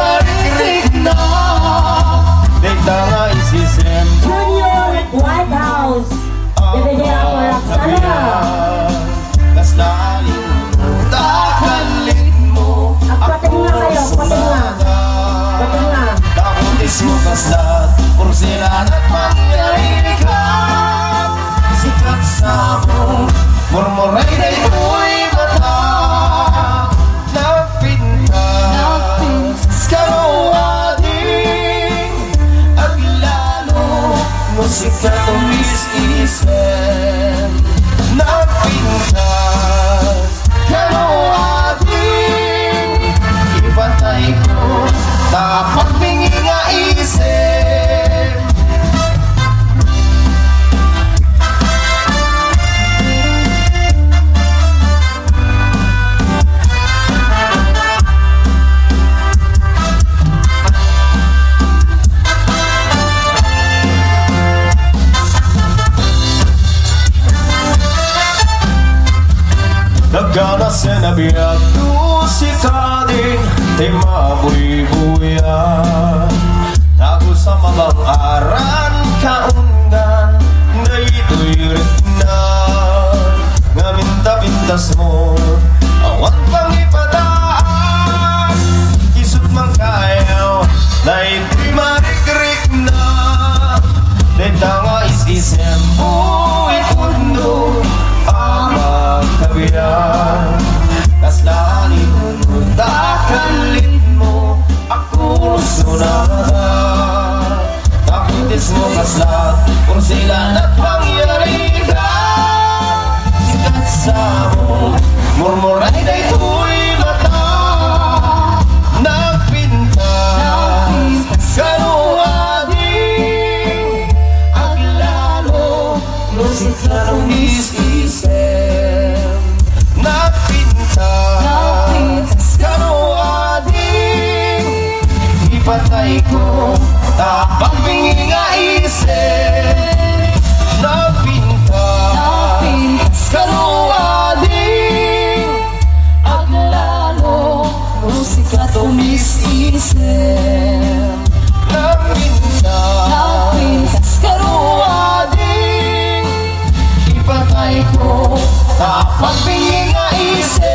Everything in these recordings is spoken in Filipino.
marinig na Dita nga isisem Junior White House. Bibigyan ako Roxana. Kaslaling takalit mo Pating nga kayo, pating nga. Pating nga. Takutis mo kaslat Porsilan at mangyari ka Sikat sa mo Murmuray na ito'y mata Nagpintas Karuading At lalo Musika tumis-isem Nagpintas Karuading Ipatay ko Dapat bingi nga isip Nagana sa nabiyag si kading Tay mabuy-buyan Tago sa mabang aran kaungan Na ito'y ritnan Ngaminta-pintas mo Awan pang ipadaan Isut mang kayaw Na ito'y marikrik na Dita nga is-isem buhay puno Ang kabiyan Kaslanin mo Dakalit mo Ako sunada Takutis mo kaslat Porsilan at pangyari ka Sikat sa mo Murmuray na ito'y mata Nagpintas Karuading At lalo Lusik na nung is-isem Nagpintas Karuading Ipatay ko Tapang bingi nga isip Nagpintas Karuading At lalo Musika tumis-isip Nagpintas Karuading Ipatay ko Tapang bingi nga isip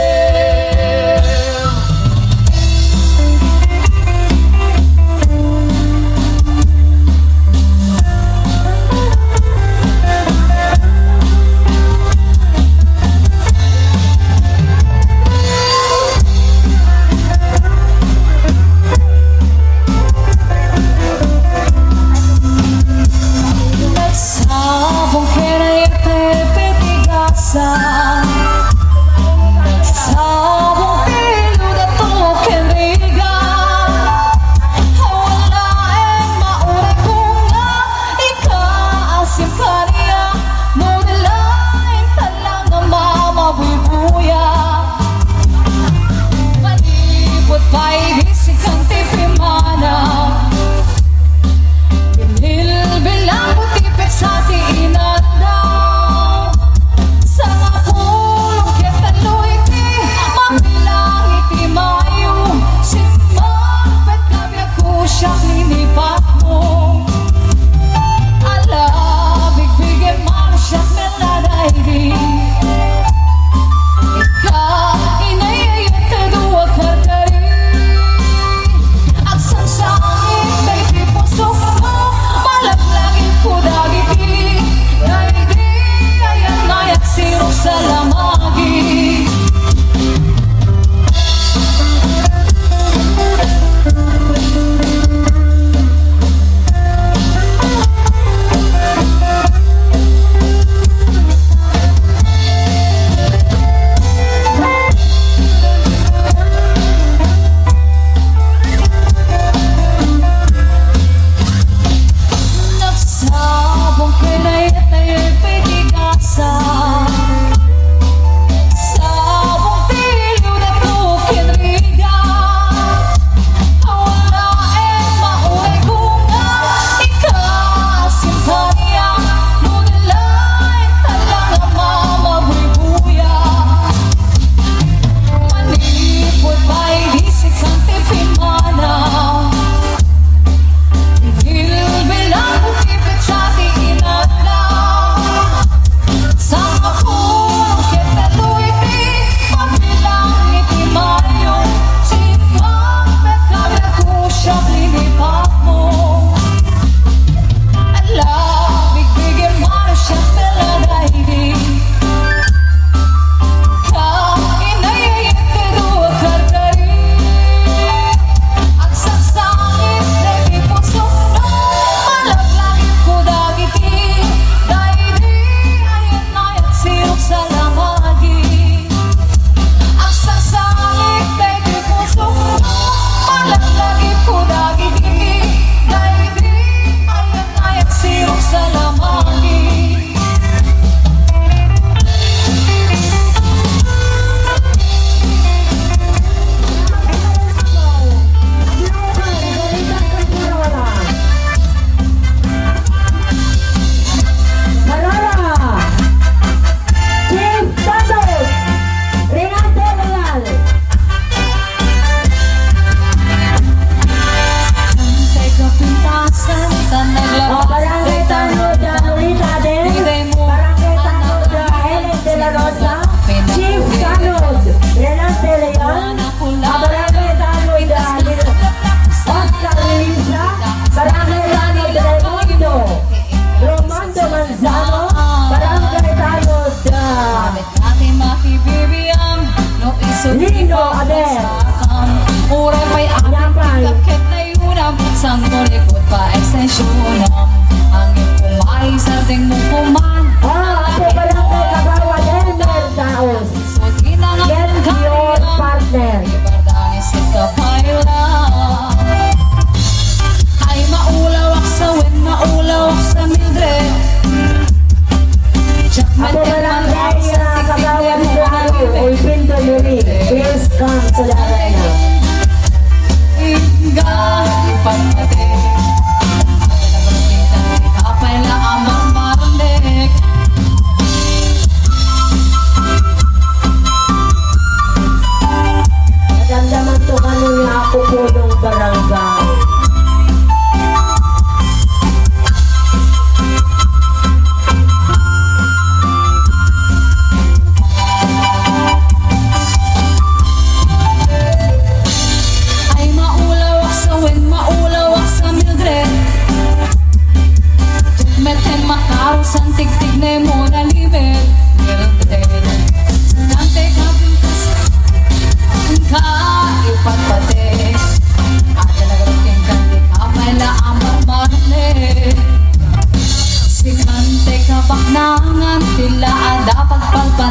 Nagsabong kina'y petigasan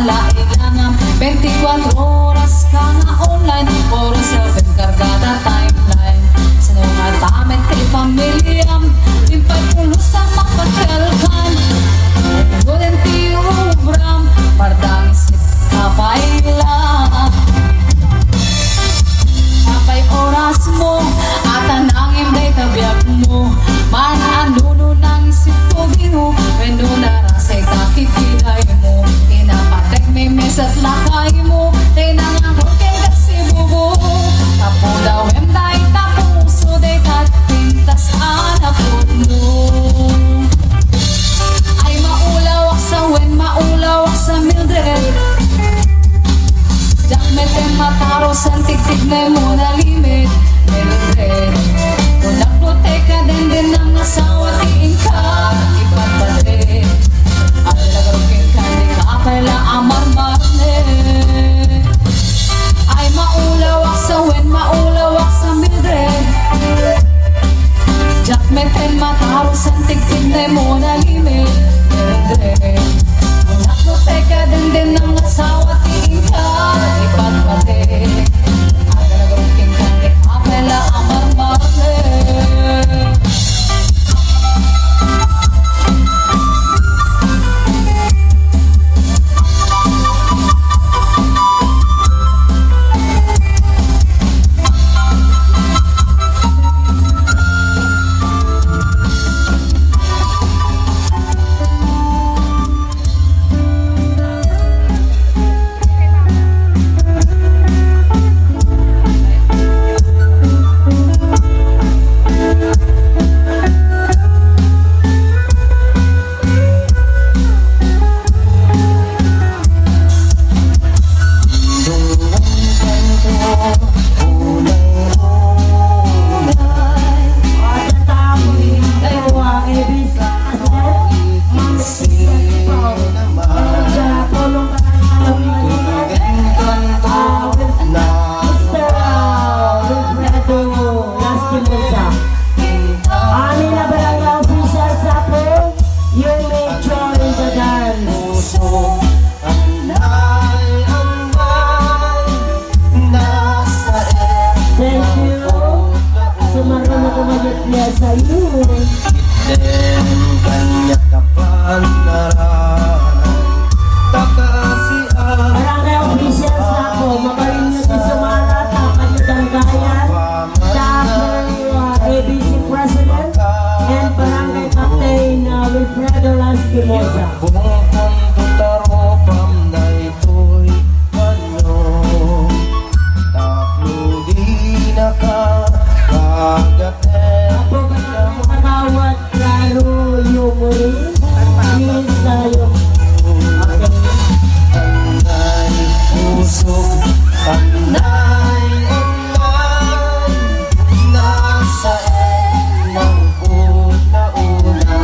kinalailangan 24 oras ka nga online, oras sa kargada timeline. Sa mga damit kay pamilyam, limpay pulos sa mapatkalkan. Golden tiubram, pardang isip kapailan. Kapay oras mo, at anangin may tabiyag mo. Man anuno ng isip ko bino, wendo narasay kakipilay mo. Inapatek may mes at lakay mo, tay nangangol kay kasibubo. Tapulawem day tapuso, day katintas anapod mo. Ay maulawak sa wen, maulawak sa Mildred. Jakmet ay mataros ang tigtig na mo na limit, Mildred. Kung nagprotek ka din ng asawa, tiin ka, ipatpate. At nagarukin ka, di ka kaila amar-marne. Ay maulawak sa wen, maulawak sa Mildred. Jakmet ay mataros ang tigtig na mo na limit, Mildred. Kung nagprotek ka din ng asawa, tiin ka, ipatpate. At nagarukin ka, di ka kaila amar-marne. Nasa ng una-una.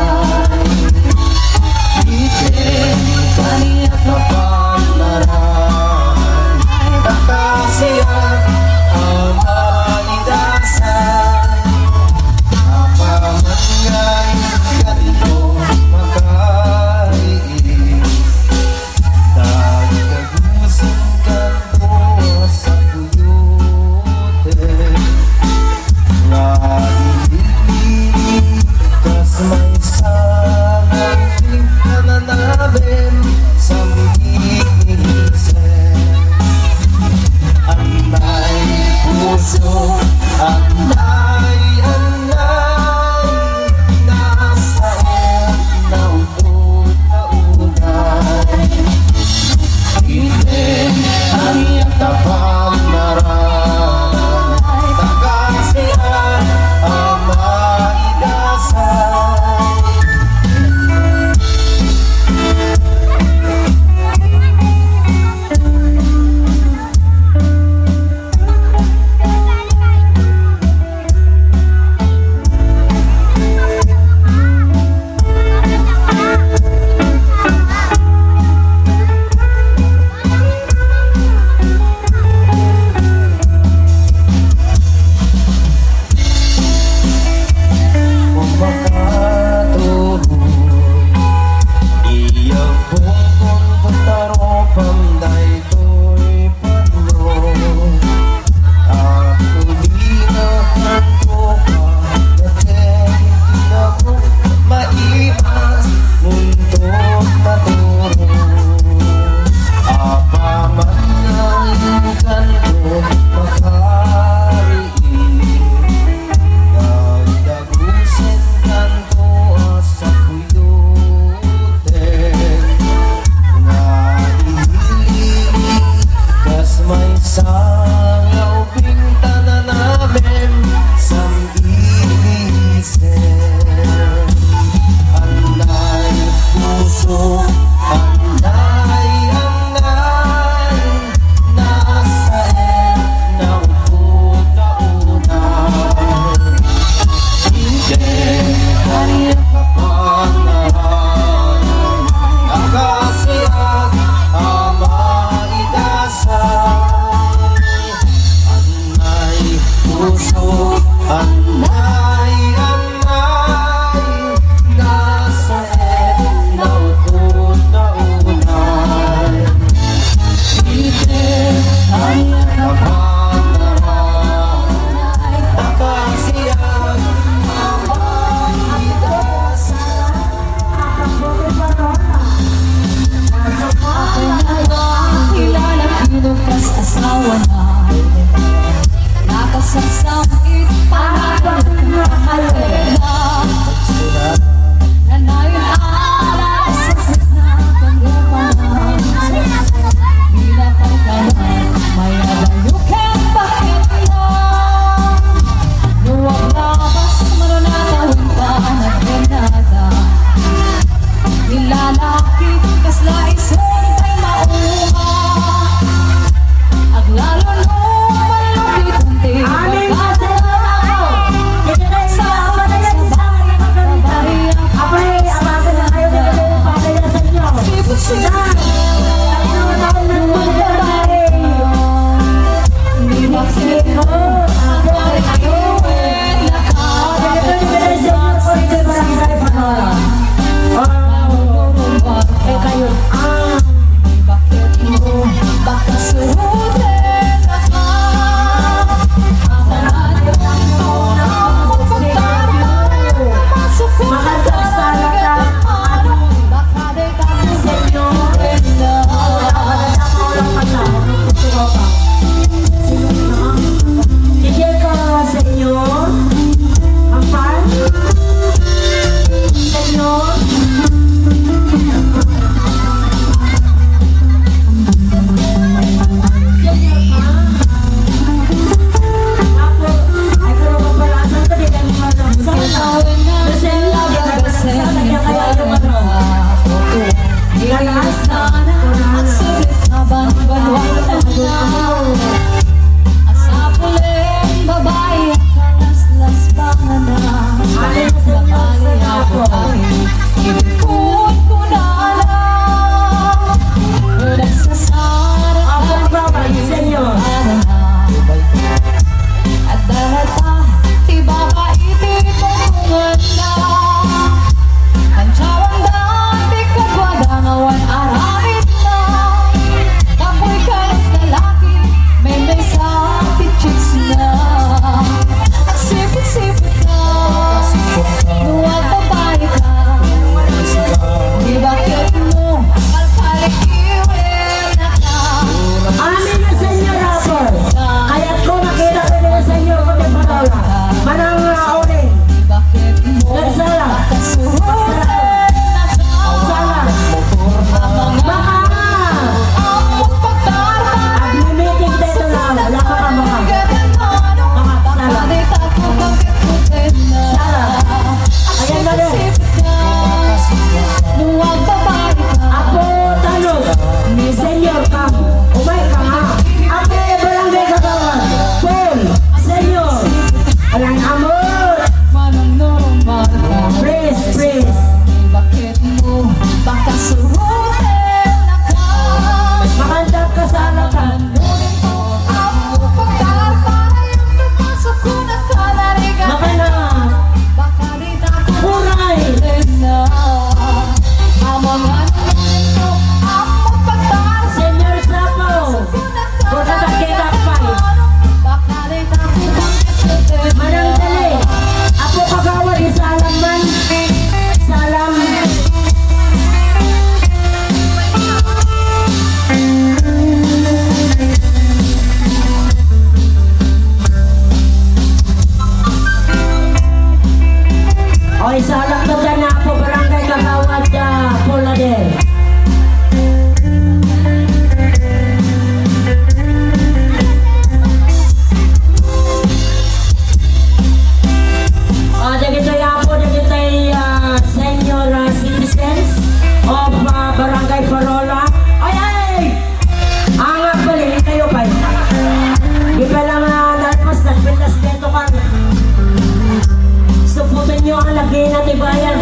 Lagi natin bayan.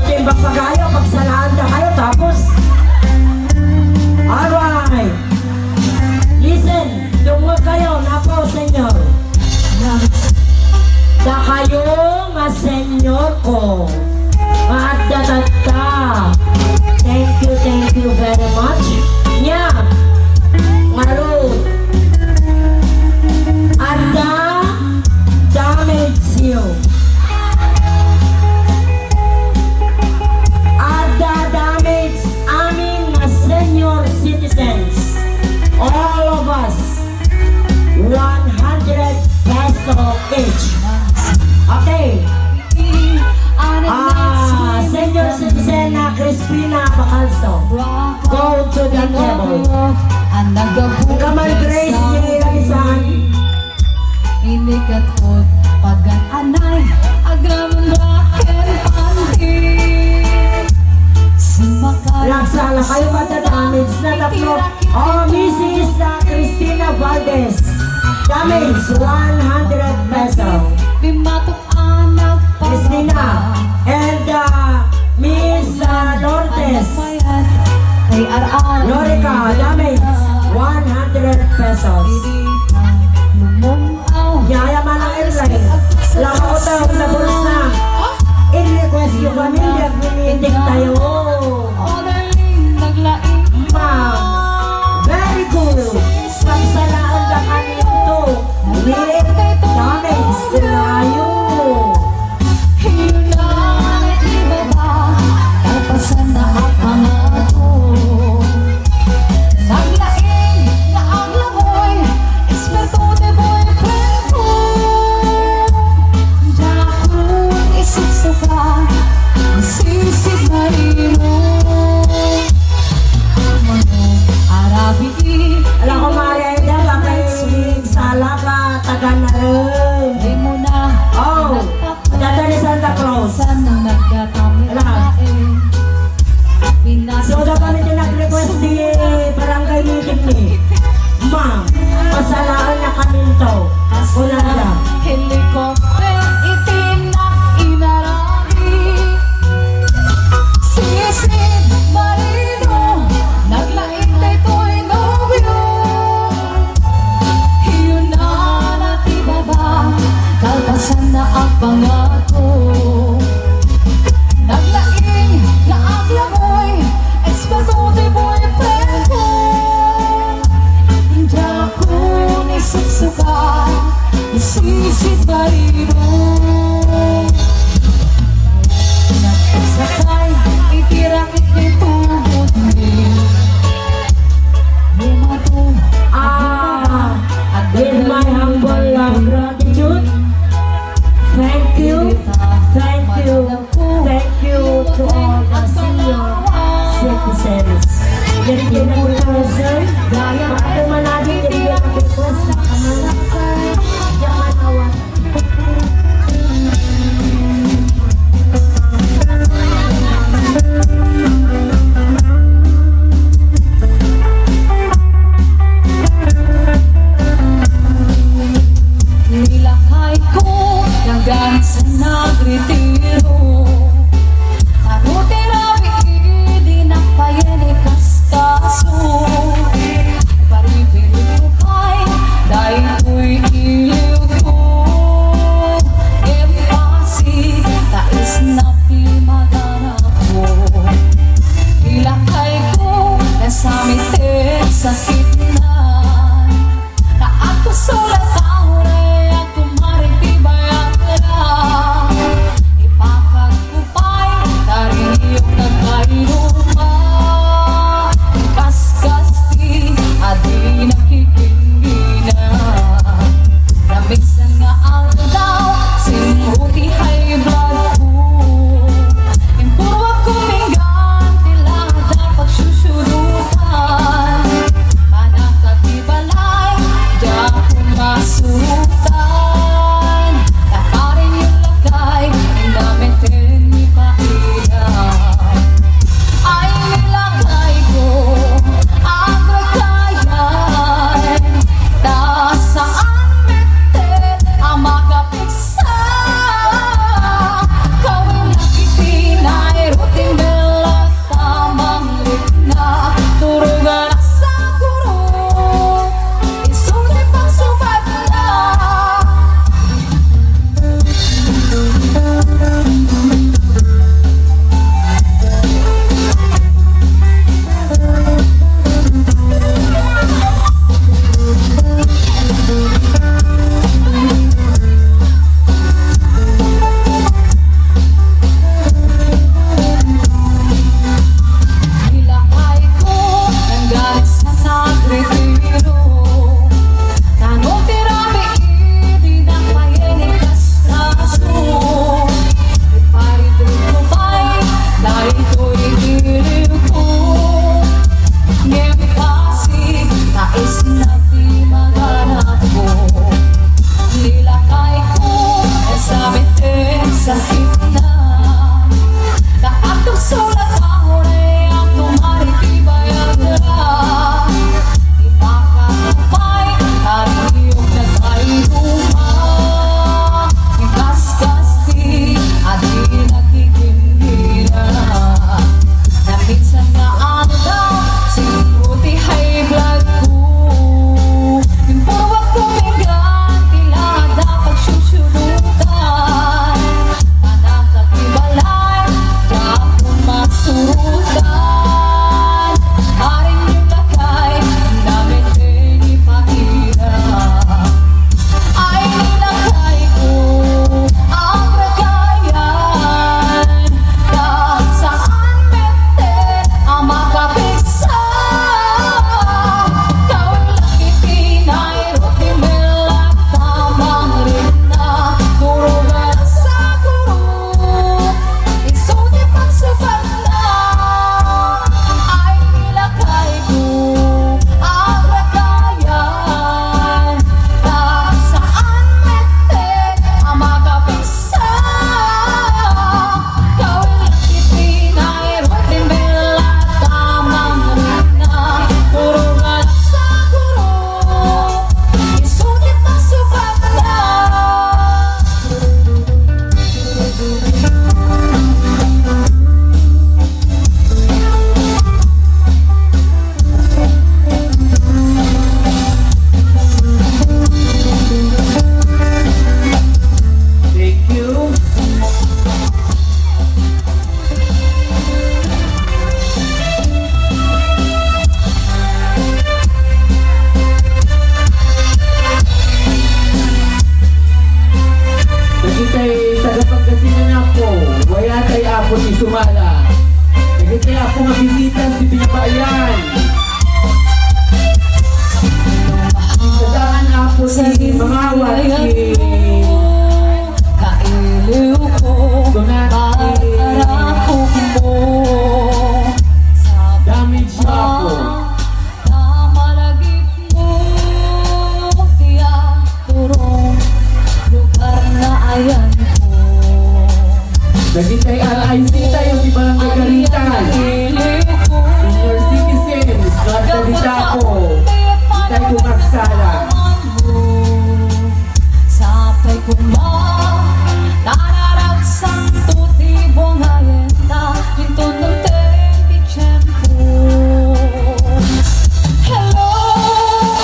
Timbang pa kayo, pagsalaan na kayo, tapos. Alright. Listen, tungod kayo, napo, senyor. Da kayo nga senyor ko. Matatata. Thank you very much. Nya. Marut. Ada damage you. Ada damage amin na senior citizens. All of us. 100 peso each. Okay. Senior citizen na Crispina Bacalso. Go to the table. Kamal Grace Nilisan. Inikat ko pagan anay agram raken panti. Laksala kayo matadamage na tatlo. Oh, Mrs. Cristina Valdez. Damage 100 peso. Bimatok anak Cristina. And Miss Lourdes. Kay ar-ar Lorica, damage 100 pesos. Lumungaw Yayaman ang airline. Laka ko tayo sa bulsa. I-request yung pamilya, miniindik tayo. Orderling naglaing Ma'am, very good. Pagsalaan na kami ito. Ulit, damage tayo. Hinanay ibaba Kalpasan na ang pangato Naglaing na ang lamoy Esperto de boyfriend ko Jakun isipsuka Sisig marino Arabi Alam ko, Mariela, kapag sala ka, taga na rin. Di mo na Oh, dada ni Santa Claus. Saan nang nagkakamirain So, dapat nito nag-request di barangay meeting ni. Ma'am, pasalaan na kami ito. Una na. Helicopter itinak inarami Sisid marino Naglaing daytoy nobyo Yun na natibaba Kalpasan na ang pangako Naglaing na ang lamoy Esperto de boyfriend ko Hindi ako naisipsuka Isisid marino Nagsakay itirakit ni tuhod ni Bumato With my humble gratitude, thank you to all the senior citizens. Jadi kita berkuasa, makanya manadi jadi kita berkuasa. Jangan awal. po si Sumala. Nagkaya po nga bisita si Binabayan. Sadaan na po si Mangawat si Kailiw ko, Sonati parakok mo. Sa Damage siya po. na malagip mo, tiyak turong lugar na ayan ko. Nagkitay RIC tayo si Barangay Garitan. Kailiw ko, Senior citizens, Nagdalita po. Itay ko kagsala. Sapay ko ma, nararagsang tutibong ayenta, ito ng tempi tiyempo. Hello,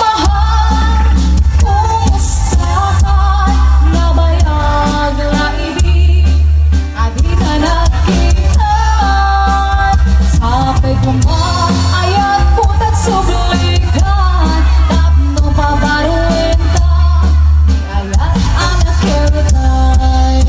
mahal, kumusta ka? Nabayag na ibig, adi na nakita. Sapay ko ma, ayat putat sublikan, tapno pabaruin ka, di ayat anak kirtay.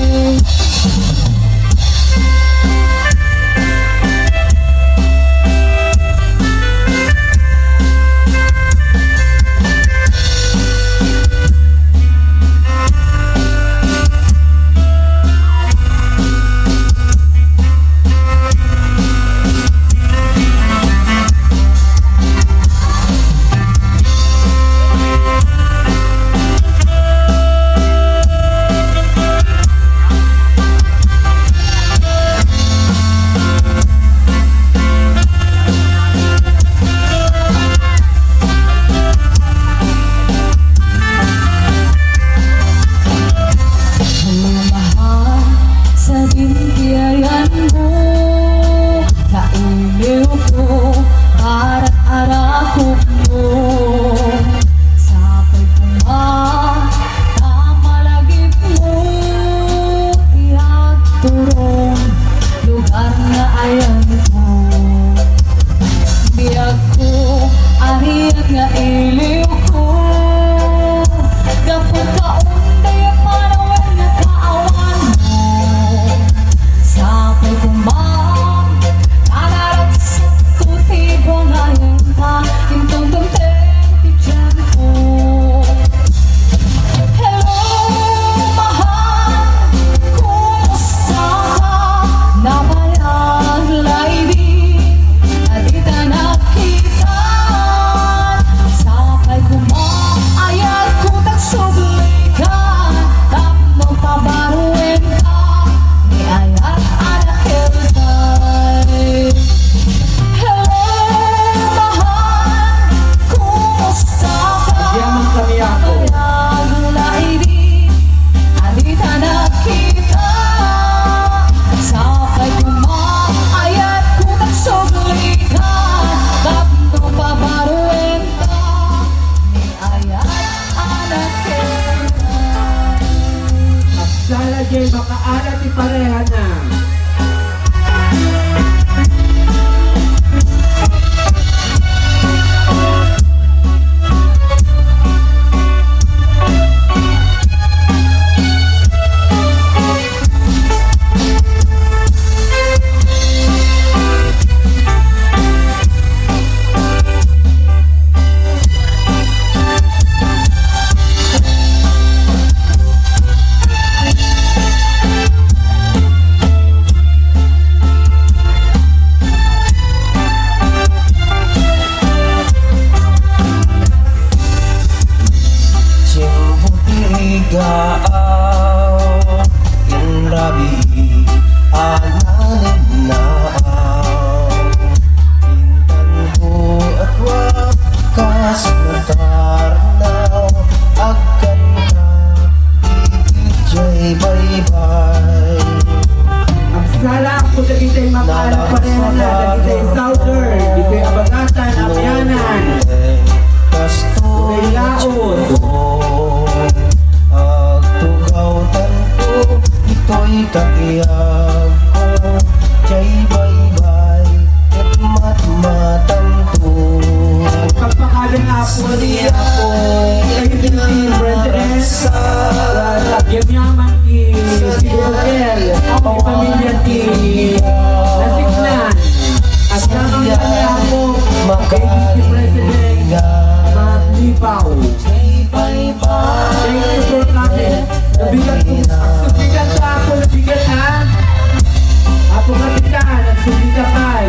Mahal sa dintiyayan mo, kailiw ko, arak-arakok mo. Sapay ko ma, tamalagip mo, tiyak turong lugar na ayan ko. Biyag ko, ariyan nga iliw ko, gapon ka unday panawan nga kaawan mo. Sapay ko ma, nanarap sa tutibo ngayon ka, hintong tempi dyan ko. Hello, mahal, kumusta ka? Nabayag laibig, nadita nakita. Sapay ko ma, ayat ko tagsublikan, tapno pabaruin ka, ni ayat anak kirtay. Hello, mahal, kumusta ka? Yaman kami ako. Nabayag laibig, nadita nakita. Sapay ko ma, ayat ko tagsublikan, tapno pabaruin ka, ni ayat anak kirtay. Agsala jay makaalat ipareha na. Gaaw inrabi analin na pintan ko at wakas natarnaw agkan ka ijay bye-bye. Agsala ako dagitay makaalat pareha na. Dagitay Southern, dagitay Abagatan, Amyanan. Dagitay Laon. Agtugawtan ko, ito'y kakiyag ko. Jay bye-bye, at matmatang to. Pagpakalan nga po niya po. Kayo si President. Yaman si Rodel. ni Pamilya T. Nasiklan. At naman kami ako kay Vice President Matt Lipaw. Thank you for coming. Nabigat ko. Nagsubigan ka ako. Nabigat ha? Ako kapitan. Nagsubigan kay.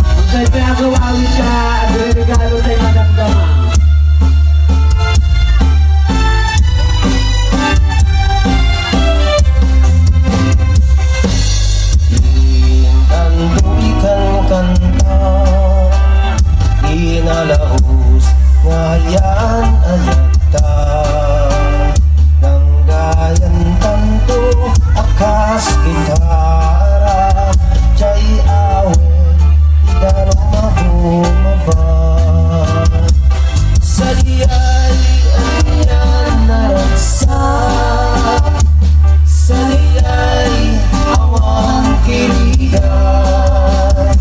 Ang kay pinagawawin ka. Ang regalo tayo magandama. Ang kanta inalahos ngayon ayata ng gayan tanto akas gitara jay awe idarong mahumaba sa diyay ayan naraksa sa diyay awang kiligan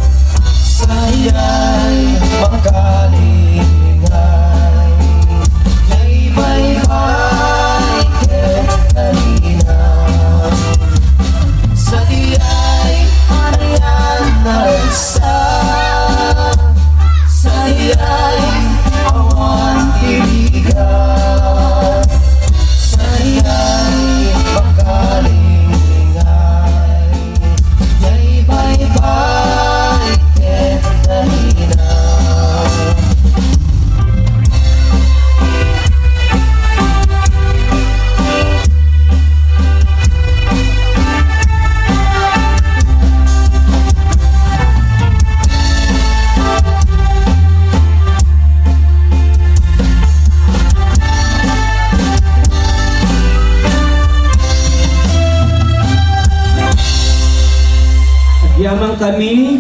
sayay makalingan ay bye-bye Catalina sa diyay ariyan na rasa sa diyay awan tiligan sa diyay makalingan ay bye-bye Catalina. Yaman kami